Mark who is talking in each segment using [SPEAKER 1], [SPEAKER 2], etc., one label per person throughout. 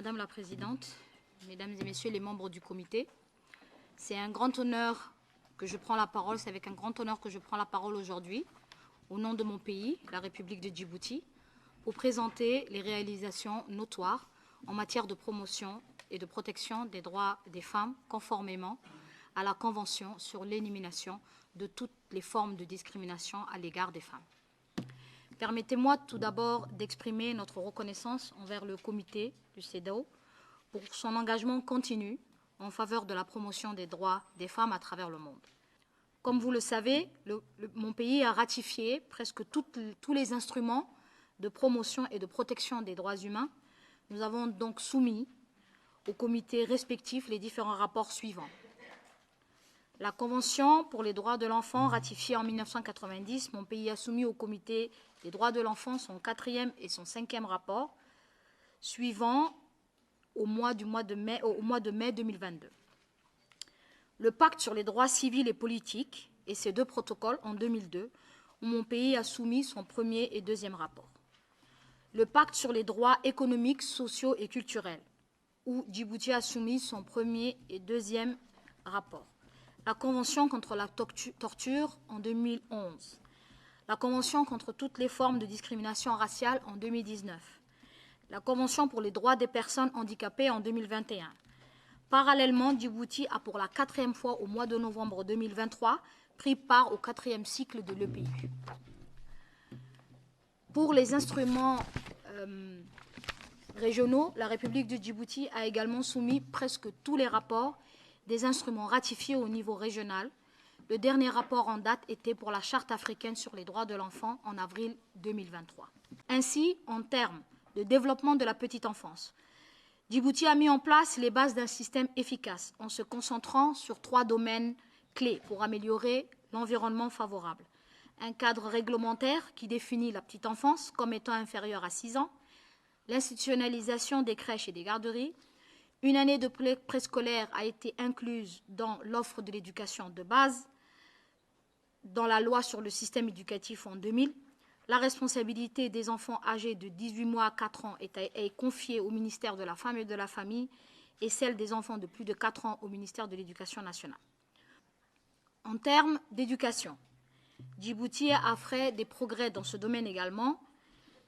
[SPEAKER 1] Madame la Présidente, Mesdames et Messieurs les membres du comité, c'est un grand honneur que je prends la parole, c'est avec un grand honneur que je prends la parole aujourd'hui, au nom de mon pays, la République de Djibouti, pour présenter les réalisations notoires en matière de promotion et de protection des droits des femmes, conformément à la Convention sur l'élimination de toutes les formes de discrimination à l'égard des femmes. Permettez-moi tout d'abord d'exprimer notre reconnaissance envers le comité du CEDAW pour son engagement continu en faveur de la promotion des droits des femmes à travers le monde. Comme vous le savez, mon pays a ratifié presque tous les instruments de promotion et de protection des droits humains. Nous avons donc soumis aux comités respectifs les différents rapports suivants. La Convention pour les droits de l'enfant, ratifiée en 1990, mon pays a soumis au Comité des droits de l'enfant son 4e et son 5e rapport, suivant au mois de mai 2022. Le Pacte sur les droits civils et politiques et ses 2 protocoles en 2002, où mon pays a soumis son 1er et 2e rapport. Le Pacte sur les droits économiques, sociaux et culturels, où Djibouti a soumis son 1er et 2e rapport. La Convention contre la torture en 2011, la Convention contre toutes les formes de discrimination raciale en 2019, la Convention pour les droits des personnes handicapées en 2021. Parallèlement, Djibouti a pour la 4e fois au mois de novembre 2023 pris part au 4e cycle de l'EPI. Pour les instruments régionaux, la République de Djibouti a également soumis presque tous les rapports des instruments ratifiés au niveau régional. Le dernier rapport en date était pour la Charte africaine sur les droits de l'enfant en avril 2023. Ainsi, en termes de développement de la petite enfance, Djibouti a mis en place les bases d'un système efficace en se concentrant sur 3 domaines clés pour améliorer l'environnement favorable. Un cadre réglementaire qui définit la petite enfance comme étant inférieure à 6 ans, l'institutionnalisation des crèches et des garderies. Une année de préscolaire a été incluse dans l'offre de l'éducation de base, dans la loi sur le système éducatif en 2000. La responsabilité des enfants âgés de 18 mois à 4 ans est confiée au ministère de la Femme et de la Famille et celle des enfants de plus de 4 ans au ministère de l'Éducation nationale. En termes d'éducation, Djibouti a fait des progrès dans ce domaine également.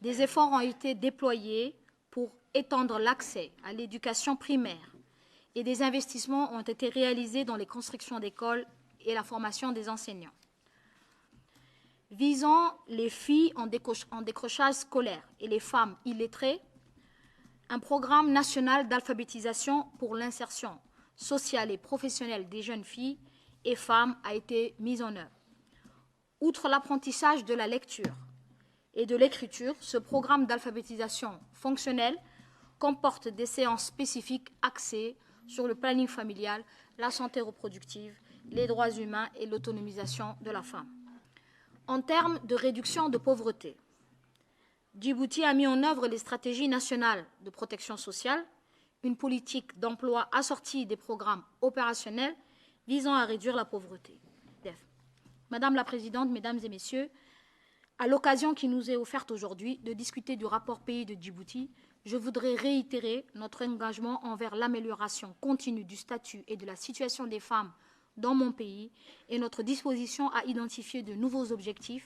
[SPEAKER 1] Des efforts ont été déployés pour étendre l'accès à l'éducation primaire et des investissements ont été réalisés dans les constructions d'écoles et la formation des enseignants. Visant les filles en décrochage scolaire et les femmes illettrées, un programme national d'alphabétisation pour l'insertion sociale et professionnelle des jeunes filles et femmes a été mis en œuvre. Outre l'apprentissage de la lecture et de l'écriture, ce programme d'alphabétisation fonctionnelle comporte des séances spécifiques axées sur le planning familial, la santé reproductive, les droits humains et l'autonomisation de la femme. En termes de réduction de pauvreté, Djibouti a mis en œuvre les stratégies nationales de protection sociale, une politique d'emploi assortie des programmes opérationnels visant à réduire la pauvreté. Madame la Présidente, Mesdames et Messieurs, à l'occasion qui nous est offerte aujourd'hui de discuter du rapport pays de Djibouti, je voudrais réitérer notre engagement envers l'amélioration continue du statut et de la situation des femmes dans mon pays et notre disposition à identifier de nouveaux objectifs